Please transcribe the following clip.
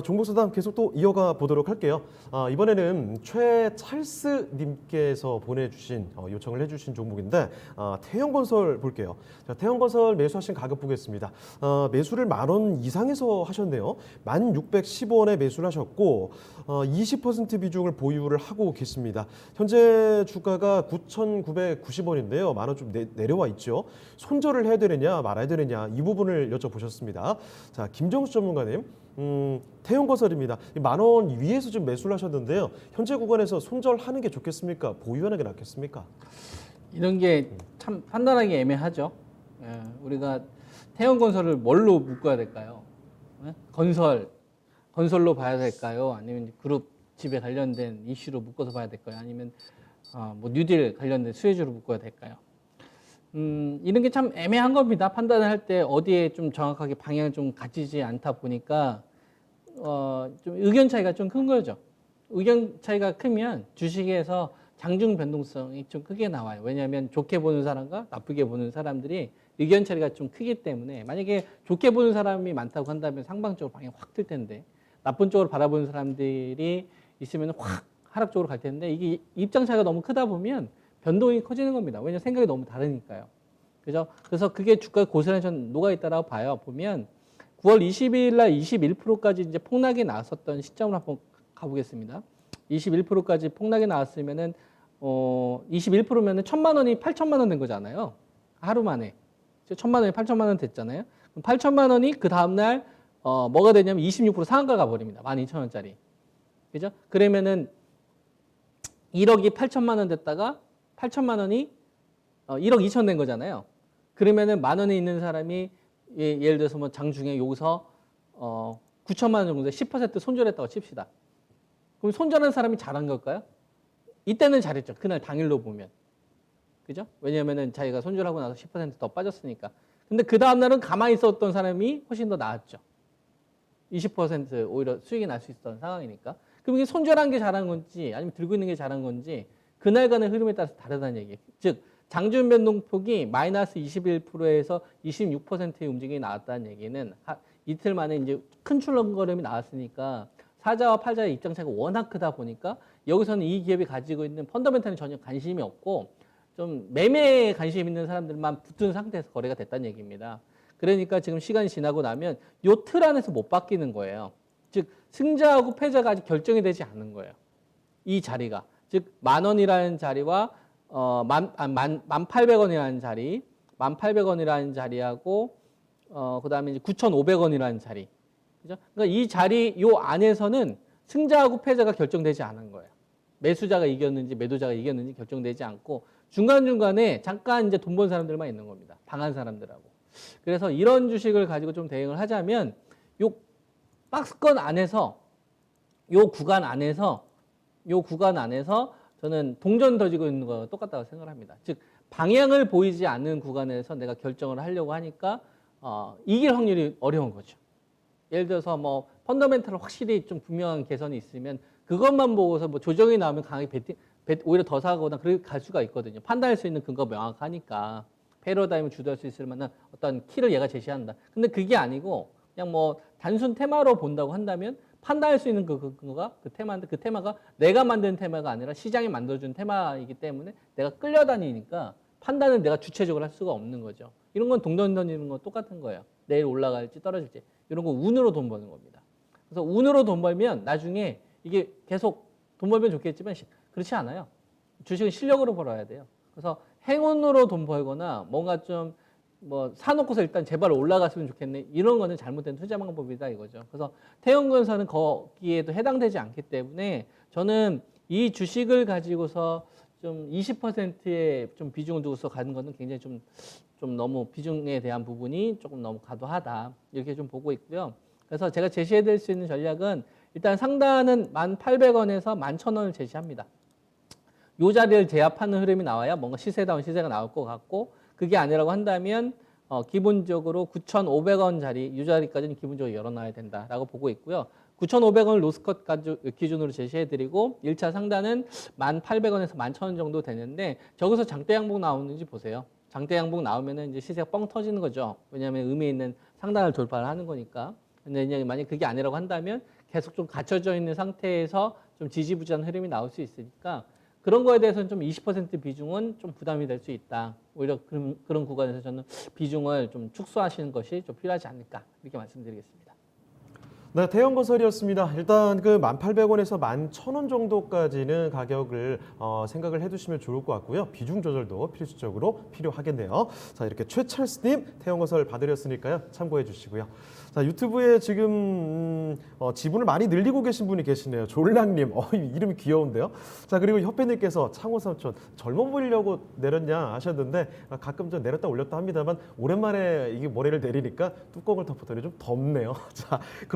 종목수담 계속 또 이어가 보도록 할게요. 이번에는 최찰스님께서 보내주신 요청을 해주신 종목인데 태형건설 볼게요. 자, 태형건설 매수하신 가격 보겠습니다. 매수를 10,000원 이상에서 하셨네요. 1,615원에 매수를 하셨고 20% 비중을 보유를 하고 계십니다. 현재 주가가 9,990원인데요. 10,000원 좀 내려와 있죠. 손절을 해야 되느냐 말아야 되느냐 이 부분을 여쭤보셨습니다. 자, 김정수 전문가님. 태형건설입니다. 10,000원 위에서 좀 매수를 하셨는데요. 현재 구간에서 손절하는 게 좋겠습니까? 보유하는 게 낫겠습니까? 이런 게 참 판단하기 애매하죠. 우리가 태형건설을 뭘로 묶어야 될까요? 건설로 봐야 될까요? 아니면 그룹 집에 관련된 이슈로 묶어서 봐야 될까요? 아니면 뭐 뉴딜 관련된 수혜주로 묶어야 될까요? 이런 게 참 애매한 겁니다. 판단을 할 때 어디에 좀 정확하게 방향을 좀 가지지 않다 보니까 좀 의견 차이가 좀 큰 거죠. 의견 차이가 크면 주식에서 장중 변동성이 좀 크게 나와요. 왜냐하면 좋게 보는 사람과 나쁘게 보는 사람들이 의견 차이가 좀 크기 때문에 만약에 좋게 보는 사람이 많다고 한다면 상방적으로 방향이 확 틀 텐데 나쁜 쪽으로 바라보는 사람들이 있으면 확 하락 쪽으로 갈 텐데 이게 입장 차이가 너무 크다 보면 변동이 커지는 겁니다. 왜냐하면 생각이 너무 다르니까요. 그죠? 그래서 그게 주가 고스란히 전 녹아있다라고 봐요. 보면 9월 22일 날 21%까지 이제 폭락이 나왔었던 시점을 한번 가보겠습니다. 21%까지 폭락이 나왔으면은 21%면은 1,000만 원이 8,000만 원 된 거잖아요. 하루 만에. 1,000만 원이 8,000만 원 됐잖아요. 그럼 8,000만 원이 그 다음날 뭐가 되냐면 26% 상한가 가버립니다. 12,000원짜리. 그죠? 그러면은 1억이 8,000만 원 됐다가 8,000만 원이 1억 2천 된 거잖아요. 그러면은 10,000원에 있는 사람이 예를 들어서 뭐 장중에 여기서 9천만 원 정도에 10% 손절했다고 칩시다. 그럼 손절한 사람이 잘한 걸까요? 이때는 잘했죠. 그날 당일로 보면. 그죠? 왜냐면은 자기가 손절하고 나서 10% 더 빠졌으니까. 근데 그 다음날은 가만히 있었던 사람이 훨씬 더 나았죠. 20% 오히려 수익이 날 수 있었던 상황이니까. 그럼 이게 손절한 게 잘한 건지 아니면 들고 있는 게 잘한 건지 그날간의 흐름에 따라서 다르다는 얘기예요. 즉 장중 변동폭이 마이너스 21%에서 26%의 움직임이 나왔다는 얘기는 이틀 만에 이제 큰 출렁거림이 나왔으니까 사자와 팔자의 입장 차이가 워낙 크다 보니까 여기서는 이 기업이 가지고 있는 펀더멘탈에 전혀 관심이 없고 좀 매매에 관심 있는 사람들만 붙은 상태에서 거래가 됐다는 얘기입니다. 그러니까 지금 시간이 지나고 나면 요 틀 안에서 못 바뀌는 거예요. 즉 승자하고 패자가 아직 결정이 되지 않은 거예요. 이 자리가. 즉 10,000원이라는 자리와 1,800원이라는 자리, 1,800원이라는 자리하고 그다음에 이제 9,500원이라는 자리. 그죠? 그러니까 이 자리 요 안에서는 승자하고 패자가 결정되지 않은 거예요. 매수자가 이겼는지 매도자가 이겼는지 결정되지 않고 중간중간에 잠깐 이제 돈 번 사람들만 있는 겁니다. 방한 사람들하고. 그래서 이런 주식을 가지고 좀 대응을 하자면 요 박스권 안에서 요 구간 안에서 저는 동전 던지고 있는 거 똑같다고 생각을 합니다. 즉 방향을 보이지 않는 구간에서 내가 결정을 하려고 하니까 이길 확률이 어려운 거죠. 예를 들어서 뭐 펀더멘탈 확실히 좀 분명한 개선이 있으면 그것만 보고서 뭐 조정이 나오면 강하게 오히려 더 사거나 그렇게 갈 수가 있거든요. 판단할 수 있는 근거가 명확하니까 패러다임을 주도할 수 있을 만한 어떤 키를 얘가 제시한다. 근데 그게 아니고 그냥 뭐 단순 테마로 본다고 한다면 판단할 수 있는 그거가 그 테마인데 그 테마가 내가 만든 테마가 아니라 시장이 만들어준 테마이기 때문에 내가 끌려다니니까 판단은 내가 주체적으로 할 수가 없는 거죠. 이런 건 동전 던지는 건 똑같은 거예요. 내일 올라갈지 떨어질지. 이런 거 운으로 돈 버는 겁니다. 그래서 운으로 돈 벌면 나중에 이게 계속 돈 벌면 좋겠지만 그렇지 않아요. 주식은 실력으로 벌어야 돼요. 그래서 행운으로 돈 벌거나 뭔가 좀 뭐 사놓고서 일단 제발 올라갔으면 좋겠네. 이런 거는 잘못된 투자 방법이다 이거죠. 그래서 태형건설은 거기에도 해당되지 않기 때문에 저는 이 주식을 가지고서 좀 20%의 좀 비중을 두고서 가는 거는 굉장히 좀 너무 비중에 대한 부분이 조금 너무 과도하다. 이렇게 좀 보고 있고요. 그래서 제가 제시해 드릴 수 있는 전략은 일단 상단은 1,800원에서 11,000원을 제시합니다. 이 자리를 제압하는 흐름이 나와야 뭔가 시세다운 시세가 나올 것 같고 그게 아니라고 한다면 기본적으로 9,500원 자리, 이 자리까지는 기본적으로 열어놔야 된다라고 보고 있고요. 9,500원을 로스컷 기준으로 제시해드리고 1차 상단은 1,800원에서 11,000원 정도 되는데 저기서 장대 양봉 나오는지 보세요. 장대 양봉 나오면은 이제 시세가 뻥 터지는 거죠. 왜냐하면 의미 있는 상단을 돌파를 하는 거니까. 근데 만약 그게 아니라고 한다면 계속 좀 갇혀져 있는 상태에서 좀 지지부진한 흐름이 나올 수 있으니까 그런 거에 대해서는 좀 20% 비중은 좀 부담이 될 수 있다. 오히려 그런 구간에서 저는 비중을 좀 축소하시는 것이 좀 필요하지 않을까 이렇게 말씀드리겠습니다. 네, 태형건설이었습니다. 일단 그 1,800원에서 11,000원 정도까지는 가격을 생각을 해두시면 좋을 것 같고요. 비중 조절도 필수적으로 필요하겠네요. 자, 이렇게 최철스님 태형건설 봐드렸으니까요. 참고해 주시고요. 자, 유튜브에 지금 지분을 많이 늘리고 계신 분이 계시네요. 졸랑님, 이름이 귀여운데요. 자, 그리고 협회님께서 창호삼촌 젊어 보이려고 내렸냐 하셨는데 가끔 좀 내렸다 올렸다 합니다만 오랜만에 이게 모래를 내리니까 뚜껑을 덮었더니 좀 덥네요. 자, 그럼